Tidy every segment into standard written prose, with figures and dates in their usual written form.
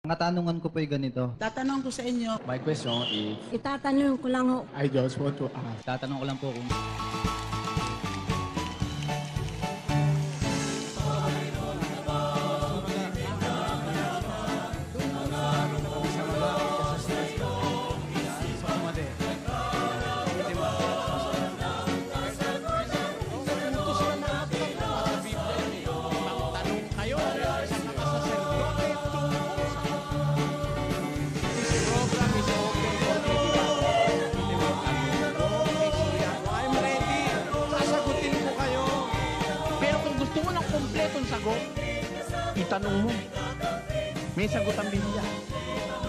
Ang katanungan ko po ay ganito. Tatanong ko sa inyo. My question is, Itatanong ko lang ho. I just want to ask. Tatanong ko lang po kung I'm ready. Sasagutin ko kayo. Pero kung gusto mo ng kompletong sagot, itanong mo. May sagot ang Biblia.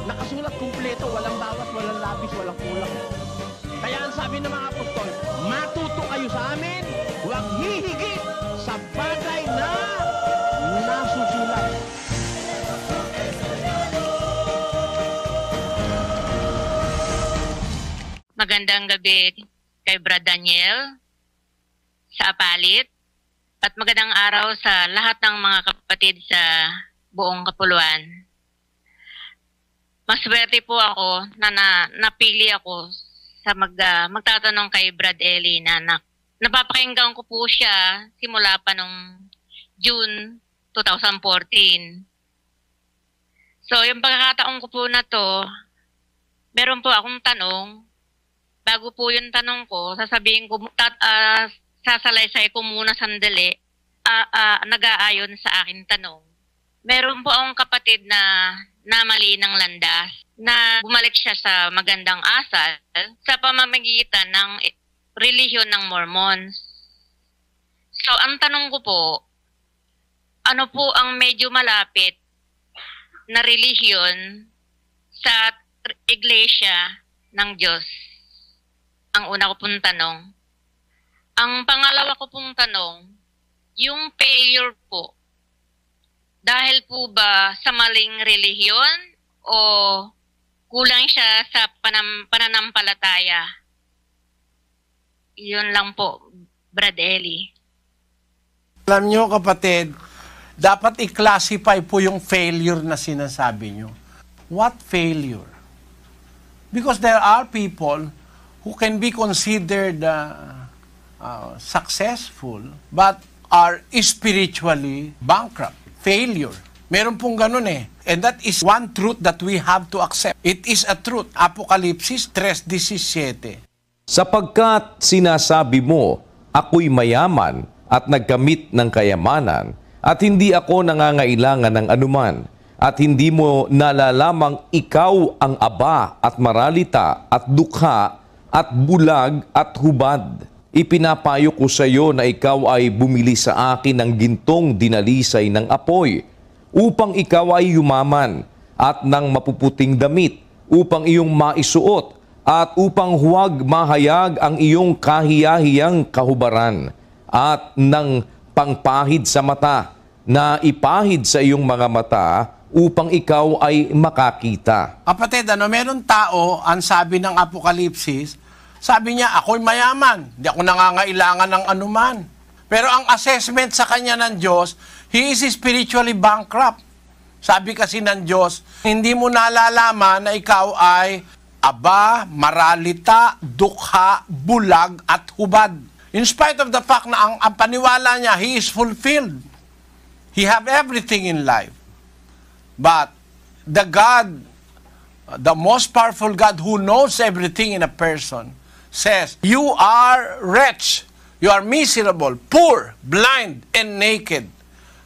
Nakasulat kumpleto, walang bawas, walang labis, walang kulang. Kaya ang sabi ng mga apostol, matuto kayo sa amin, huwag hihigit sa bagay na nasusulat. Magandang gabi kay Brad Daniel sa Apalit at magandang araw sa lahat ng mga kapatid sa buong Kapuluan. Maswerte po ako na napili ako sa magtatanong kay Brad Eli na napapakinggan ko po siya simula pa nung June 2014. So yung pagkakataon ko po na to, meron po akong tanong. Bago po yung tanong ko, sasabihin ko, sasalaysay ko muna sandali, nag-aayon sa aking tanong. Meron po akong kapatid na namali ng landas, na bumalik siya sa magandang asal sa pamamagitan ng relihiyon ng Mormons. So, ang tanong ko po, ano po ang medyo malapit na relihiyon sa iglesia ng Diyos? Ang una ko pong tanong. Ang pangalawa ko pong tanong, yung failure po, dahil po ba sa maling relihiyon o kulang siya sa pananampalataya? Yun lang po, Brad Eli. Alam nyo kapatid, dapat i-classify po yung failure na sinasabi nyo. What failure? Because there are people who can be considered successful but are spiritually bankrupt. Failure. Meron pong ganun eh. And that is one truth that we have to accept. It is a truth. Apokalipsis 3:17. Sapagkat sinasabi mo, ako'y mayaman at nagkamit ng kayamanan at hindi ako nangangailangan ng anuman at hindi mo nalalamang ikaw ang aba at maralita at dukha at bulag at hubad. Ipinapayo ko sa iyo na ikaw ay bumili sa akin ng gintong dinalisay ng apoy, upang ikaw ay yumaman, at ng mapuputing damit, upang iyong maisuot, at upang huwag mahayag ang iyong kahiyahiyang kahubaran, at ng pangpahid sa mata, na ipahid sa iyong mga mata, upang ikaw ay makakita. Kapatid, meron tao, ang sabi ng Apokalipsis, sabi niya, ako'y mayaman, hindi ako nangangailangan ng anuman. Pero ang assessment sa kanya ng Diyos, he is spiritually bankrupt. Sabi kasi ng Diyos, hindi mo nalalaman na ikaw ay aba, maralita, dukha, bulag, at hubad. In spite of the fact na ang paniwala niya, he is fulfilled. He have everything in life. But the God, the most powerful God who knows everything in a person, says, you are wretched, you are miserable, poor, blind, and naked.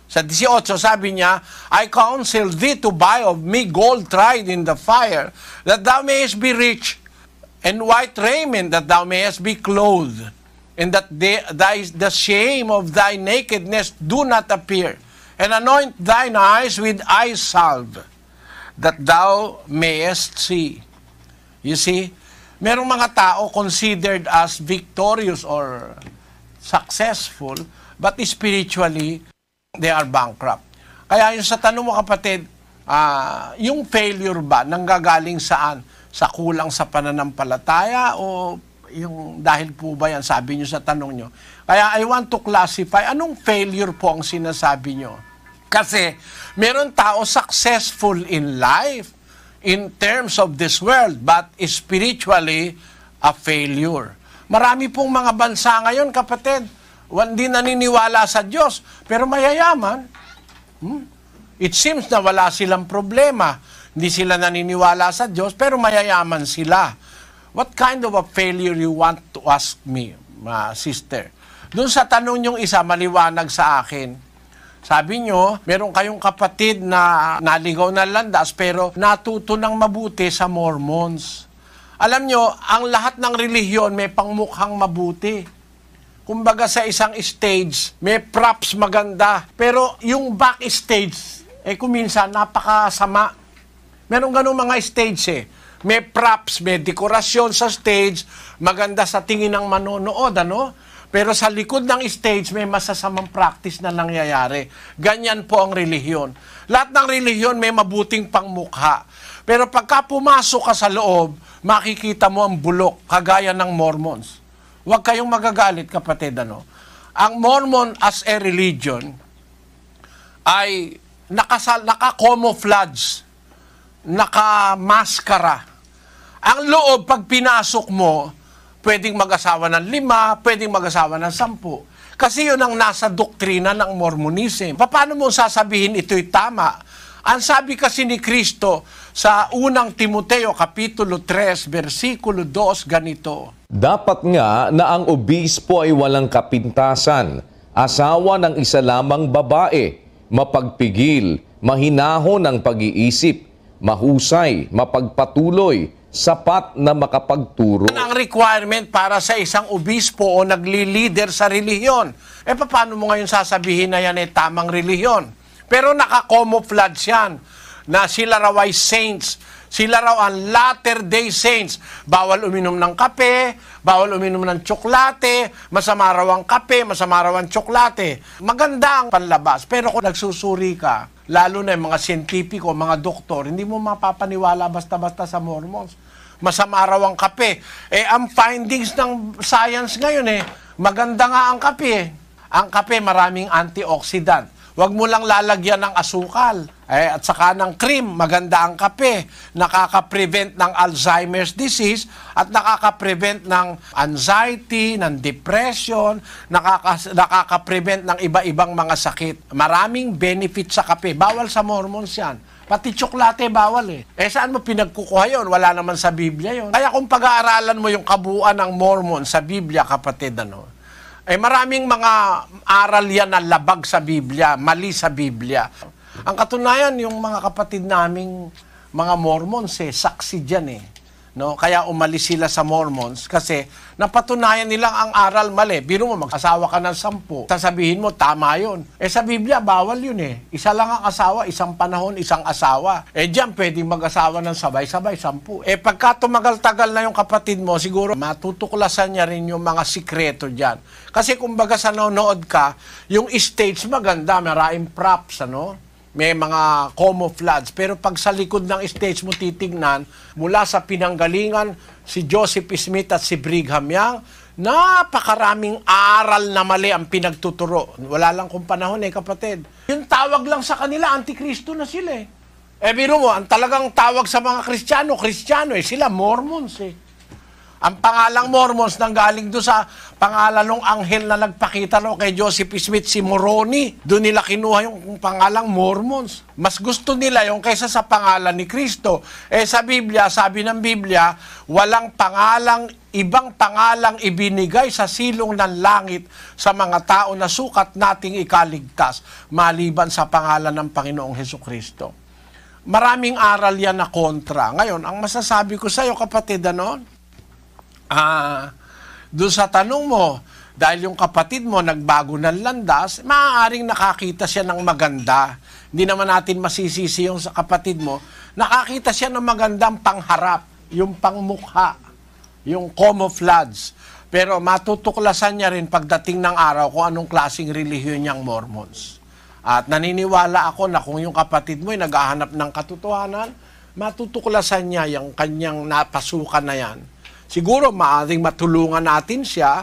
Sa 18, sabi niya, I counsel thee to buy of me gold tried in the fire, that thou mayest be rich, and white raiment, that thou mayest be clothed, and that the shame of thy nakedness do not appear, and anoint thine eyes with eye salve, that thou mayest see. You see, merong mga tao considered as victorious or successful, but spiritually, they are bankrupt. Kaya yung sa tanong mo kapatid, yung failure ba, nanggagaling saan? Sa kulang sa pananampalataya o yung dahil po ba yan, sabi nyo sa tanong nyo. Kaya I want to classify, anong failure po ang sinasabi nyo? Kasi meron tao successful in life in terms of this world but spiritually a failure. Marami pong mga bansa ngayon, kapatid, hindi naniniwala sa Diyos, pero mayayaman. It seems na wala silang problema. Hindi sila naniniwala sa Diyos, pero mayayaman sila. What kind of a failure you want to ask me, sister? Doon sa tanong yung isa, maliwanag sa akin. Sabi nyo, meron kayong kapatid na naligaw na landas, pero natuto ng mabuti sa Mormons. Alam nyo, ang lahat ng relihiyon may pangmukhang mabuti. Kumbaga sa isang stage, may props maganda. Pero yung backstage, kuminsan napakasama. Meron ganun mga stage May props, may dekorasyon sa stage, maganda sa tingin ng manonood, ano? Pero sa likod ng stage, may masasamang practice na nangyayari. Ganyan po ang relihiyon. Lahat ng relihiyon may mabuting pangmukha. Pero pagka pumasok ka sa loob, makikita mo ang bulok, kagaya ng Mormons. Huwag kayong magagalit, kapatid, ano? Ang Mormon as a religion ay naka-camouflage, naka-maskara. Ang loob, pag pinasok mo, pwedeng mag-asawa ng 5, pwedeng mag-asawa ng 10. Kasi yun ang nasa doktrina ng Mormonism. Paano mo sasabihin ito'y tama? Ang sabi kasi ni Kristo sa unang Timoteo, Kapitulo 3, versikulo 2, ganito. Dapat nga na ang obispo ay walang kapintasan, asawa ng isa lamang babae, mapagpigil, mahinahon ang pag-iisip, mahusay, mapagpatuloy, sapat na makapagturo. Ang requirement para sa isang obispo o nagli-leader sa relihiyon. Paano mo ngayon sasabihin na yan ay tamang relihiyon? Pero naka-camouflage yan na sila raw ay saints. Sila raw ang latter-day saints. Bawal uminom ng kape, bawal uminom ng tsoklate, masama raw ang kape, masama raw ang tsoklate. Maganda ang panlabas. Pero kung nagsusuri ka, lalo na yung mga siyentipiko, mga doktor, hindi mo mapapaniwala basta-basta sa Mormons. Masama raw ang kape. Ang findings ng science ngayon maganda nga ang kape. Ang kape maraming antioxidant. Huwag mo lang lalagyan ng asukal. At saka ng cream, maganda ang kape. Nakaka-prevent ng Alzheimer's disease at nakaka-prevent ng anxiety, ng depression, nakaka-prevent ng iba-ibang mga sakit. Maraming benefit sa kape. Bawal sa Mormons yan. Pati tsoklate bawal saan mo pinagkukuha yun? Wala naman sa Biblia yun. Kaya kung pag-aaralan mo yung kabuuan ng Mormon sa Biblia, kapatid, maraming mga aral yan na labag sa Biblia, mali sa Biblia. Ang katunayan, yung mga kapatid naming mga Mormons, saksi dyan No? Kaya umalis sila sa Mormons kasi napatunayan nilang ang aral mali. Biro mo, mag-asawa ka ng 10. Sasabihin mo, tama yun. Sa Biblia, bawal yun Isa lang ang asawa, isang panahon, isang asawa. Diyan, pwedeng mag-asawa ng sabay-sabay, 10. Pagka tumagal-tagal na yung kapatid mo, siguro matutuklasan niya rin yung mga sikreto dyan. Kasi kumbaga sa nanonood ka, yung stage maganda, maraming props, may mga camouflage. Pero pag sa likod ng stage mo titignan, mula sa pinanggalingan, si Joseph Smith at si Brigham Young, napakaraming aral na mali ang pinagtuturo. Wala lang kung panahon kapatid. Yung tawag lang sa kanila, antikristo na sila biro mo, ang talagang tawag sa mga Kristiyano, sila Mormons Ang pangalang Mormons nanggaling doon sa pangalan ng anghel na nagpakita kay Joseph Smith, si Moroni. Doon nila kinuha yung pangalang Mormons. Mas gusto nila yung kaysa sa pangalan ni Kristo. Sa Biblia, sabi ng Biblia, walang ibang pangalang ibinigay sa silong ng langit sa mga tao na sukat nating ikaligtas, maliban sa pangalan ng Panginoong Hesukristo. Maraming aral yan na kontra. Ngayon, ang masasabi ko sa iyo, kapatid, doon sa tanong mo, dahil yung kapatid mo nagbago ng landas, maaaring nakakita siya ng maganda. Hindi naman natin masisisi yung sa kapatid mo. Nakakita siya ng magandang pangharap, yung pangmukha, yung camouflage. Pero matutuklasan niya rin pagdating ng araw kung anong klaseng relihiyon niyang Mormons. At naniniwala ako na kung yung kapatid mo ay naghahanap ng katotohanan, matutuklasan niya yung kanyang napasukan na yan. Siguro maaaring matulungan natin siya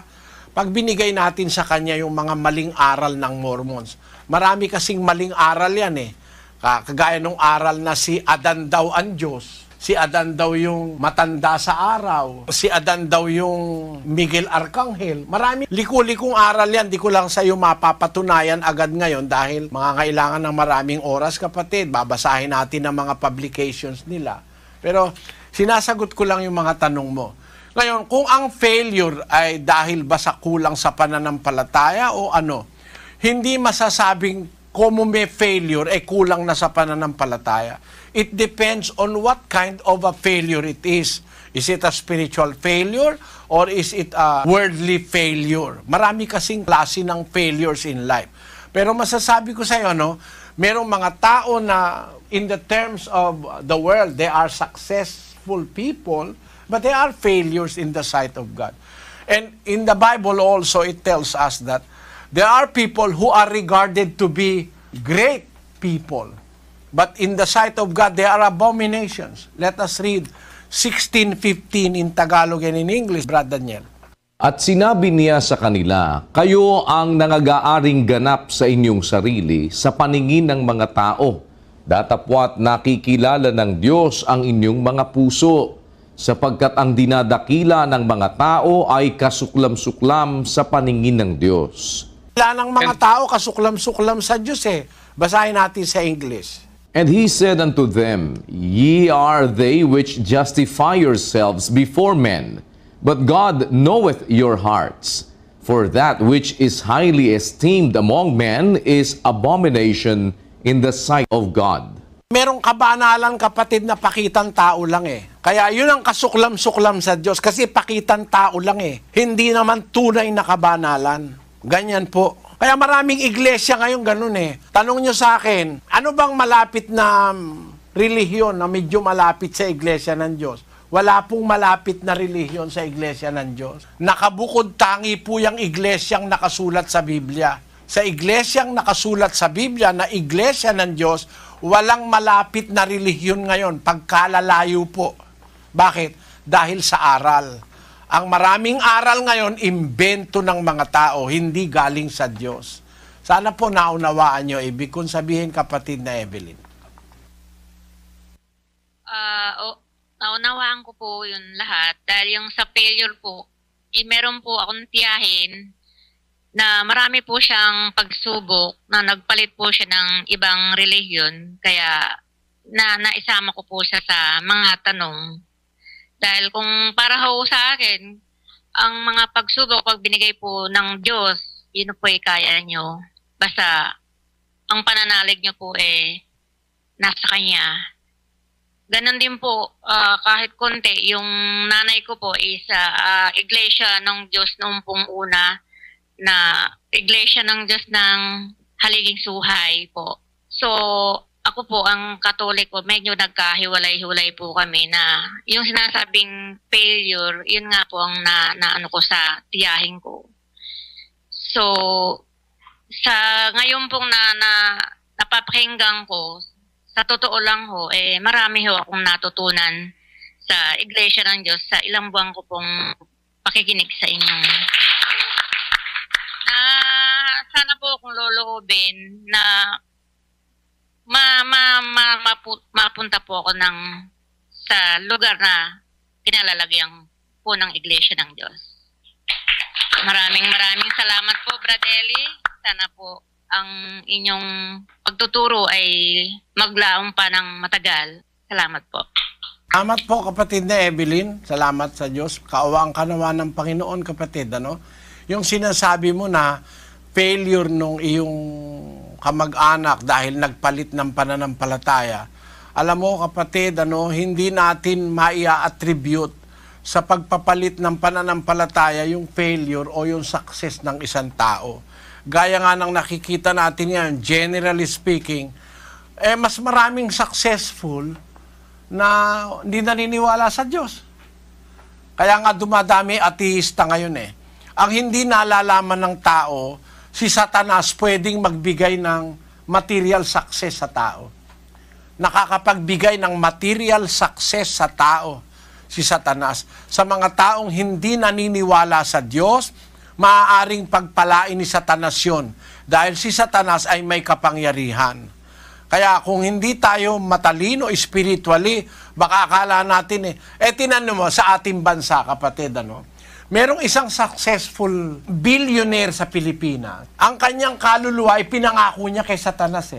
pag binigay natin sa kanya yung mga maling aral ng Mormons. Marami kasing maling aral yan eh. Kagaya nung aral na si Adan daw ang Diyos. Si Adan daw yung matanda sa araw. Si Adan daw yung Miguel Arcangel. Marami liku-likong aral yan. Di ko lang sa iyo mapapatunayan agad ngayon dahil kailangan ng maraming oras, kapatid. Babasahin natin ang mga publications nila. Pero sinasagot ko lang yung mga tanong mo. Ngayon, kung ang failure ay dahil ba sa kulang sa pananampalataya o ano, hindi masasabing kung may failure, kulang na sa pananampalataya. It depends on what kind of a failure it is. Is it a spiritual failure or is it a worldly failure? Marami kasing klase ng failures in life. Pero masasabi ko sa iyo, merong mga tao na in the terms of the world, they are successful people, but they are failures in the sight of God. And in the Bible also, it tells us that there are people who are regarded to be great people. But in the sight of God, they are abominations. Let us read 16:15 in Tagalog and in English, Brad Daniel. At sinabi niya sa kanila, kayo ang nangagaaring ganap sa inyong sarili sa paningin ng mga tao. Datapwat nakikilala ng Diyos ang inyong mga puso, sapagkat ang dinadakila ng mga tao ay kasuklam-suklam sa paningin ng Diyos. Wala ng mga tao kasuklam-suklam sa Diyos eh. Basahin natin sa English. And he said unto them, Ye are they which justify yourselves before men, but God knoweth your hearts. For that which is highly esteemed among men is abomination in the sight of God. Merong kabanalan, kapatid, na pakitang tao lang eh. Kaya yun ang kasuklam-suklam sa Diyos kasi pakitang tao lang eh. Hindi naman tunay na kabanalan. Ganyan po. Kaya maraming iglesia ngayon ganun eh. Tanong nyo sa akin, ano bang malapit na relihiyon na medyo malapit sa iglesia ng Diyos? Wala pong malapit na relihiyon sa iglesia ng Diyos. Nakabukod tangi po yung iglesyang nakasulat sa Biblia. Sa iglesyang nakasulat sa Biblia na iglesia ng Diyos, walang malapit na relihiyon ngayon, pagkalalayo po. Bakit? Dahil sa aral. Ang maraming aral ngayon, imbento ng mga tao, hindi galing sa Diyos. Sana po naunawaan nyo, ibig kong sabihin, kapatid na Evelyn. Naunawaan ko po yun lahat. Dahil yung sa failure po, meron po akong tiyahin na marami po siyang pagsubok na nagpalit po siya ng ibang relihiyon. Kaya naisama ko po siya sa mga tanong. Dahil kung para ho sa akin, ang mga pagsubok, pag binigay po ng Diyos, yun po ay kaya nyo. Basta, ang pananalig nyo po nasa Kanya. Ganon din po, kahit konti, yung nanay ko po is iglesia ng Diyos noong pong una, na iglesia ng Diyos ng Haliging Suhay po. So, ako po, ang Katoliko, medyo nagkahiwalay-hiwalay po kami na yung sinasabing failure, yun nga po ang naano ko sa tiyahin ko. So, sa ngayon pong napapakinggan ko, sa totoo lang ho, marami ho akong natutunan sa Iglesia ng Diyos sa ilang buwan ko pong pakikinig sa inyo. Sana po akong loloobin na mapunta po ako sa lugar na kinalalagyan po ng Iglesia ng Diyos. Maraming salamat po, Brad Eli. Sana po ang inyong pagtuturo ay maglaong pa ng matagal. Salamat po. Salamat po, kapatid na Evelyn. Salamat sa Diyos. Kaawaan ka naman ng Panginoon, kapatid. Yung sinasabi mo na failure nung iyong kamag-anak dahil nagpalit ng pananampalataya. Alam mo, kapatid, hindi natin maia-attribute sa pagpapalit ng pananampalataya yung failure o yung success ng isang tao. Gaya nga ng nakikita natin ngayon, generally speaking, mas maraming successful na hindi naniniwala sa Diyos. Kaya nga dumadami ateista ngayon Ang hindi nalalaman ng tao, si Satanas pwedeng magbigay ng material success sa tao. Nakakapagbigay ng material success sa tao si Satanas. Sa mga taong hindi naniniwala sa Diyos, maaaring pagpalain ni Satanas yun. Dahil si Satanas ay may kapangyarihan. Kaya kung hindi tayo matalino spiritually, baka akala natin tinanong mo sa ating bansa, kapatid, merong isang successful billionaire sa Pilipinas. Ang kanyang kaluluwa ay pinangako niya kay Satanas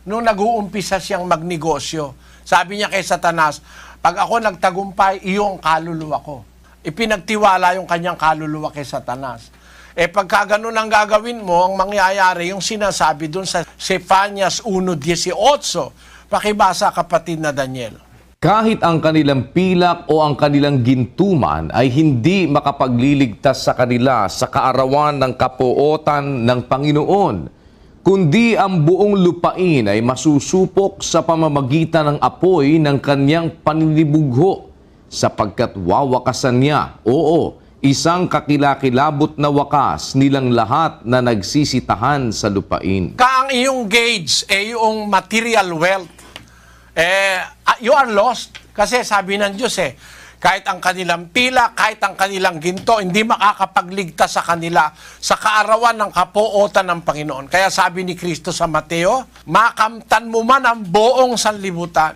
Nung nag-uumpisa siyang magnegosyo, sabi niya kay Satanas, pag ako nagtagumpay, iyong kaluluwa ko. Ipinagtiwala yung kanyang kaluluwa kay Satanas. Pagka ganun ang gagawin mo, ang mangyayari, yung sinasabi dun sa Zephanias 1:18, pakibasa, kapatid na Daniel. Kahit ang kanilang pilak o ang kanilang gintuman ay hindi makapagliligtas sa kanila sa kaarawan ng kapuotan ng Panginoon, kundi ang buong lupain ay masusupok sa pamamagitan ng apoy ng kanyang paninibugho, sapagkat wawakasan niya, isang kakilakilabot na wakas nilang lahat na nagsisitahan sa lupain. Ang iyong gauge, yung material wealth, you are lost. Kasi sabi ng Diyos kahit ang kanilang pila, kahit ang kanilang ginto, hindi makakapagligtas sa kanila sa kaarawan ng kapuotan ng Panginoon. Kaya sabi ni Kristo sa Mateo, makamtan mo man ang buong sanlibutan.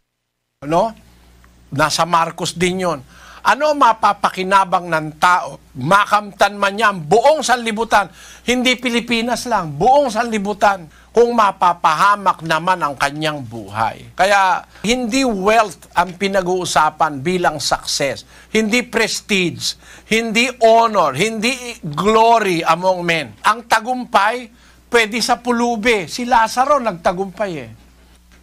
Nasa Marcos din yun. Ano mapapakinabang ng tao? Makamtan man niya ang buong sanlibutan. Hindi Pilipinas lang, buong sanlibutan. Kung mapapahamak naman ang kanyang buhay. Kaya hindi wealth ang pinag-uusapan bilang success. Hindi prestige, hindi honor, hindi glory among men. Ang tagumpay, pwede sa pulubi. Si Lazaro nagtagumpay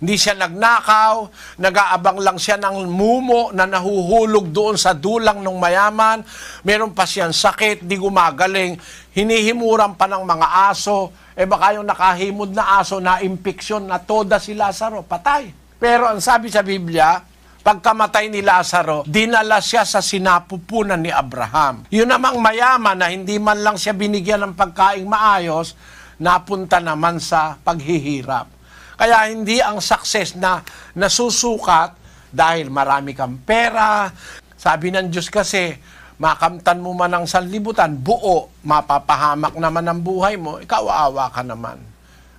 Hindi siya nagnakaw, nag-aabang lang siya ng mumo na nahuhulog doon sa dulang ng mayaman. Meron pa siyang sakit, di gumagaling. Hinihimuran pa ng mga aso. Baka yung nakahimod na aso na impeksyon na toda si Lazaro, patay. Pero ang sabi sa Biblia, pagkamatay ni Lazaro, dinala siya sa sinapupunan ni Abraham. Yun namang mayaman na hindi man lang siya binigyan ng pagkaing maayos, napunta naman sa paghihirap. Kaya hindi ang success na nasusukat dahil marami kang pera. Sabi ng Diyos kasi, makamtan mo man ang sanlibutan, buo, mapapahamak naman ang buhay mo, ikaw aawa ka naman.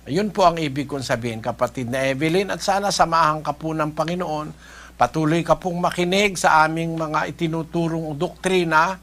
Ayun po ang ibig kong sabihin, kapatid na Evelyn, at sana samahan ka po ng Panginoon. Patuloy ka pong makinig sa aming mga itinuturong doktrina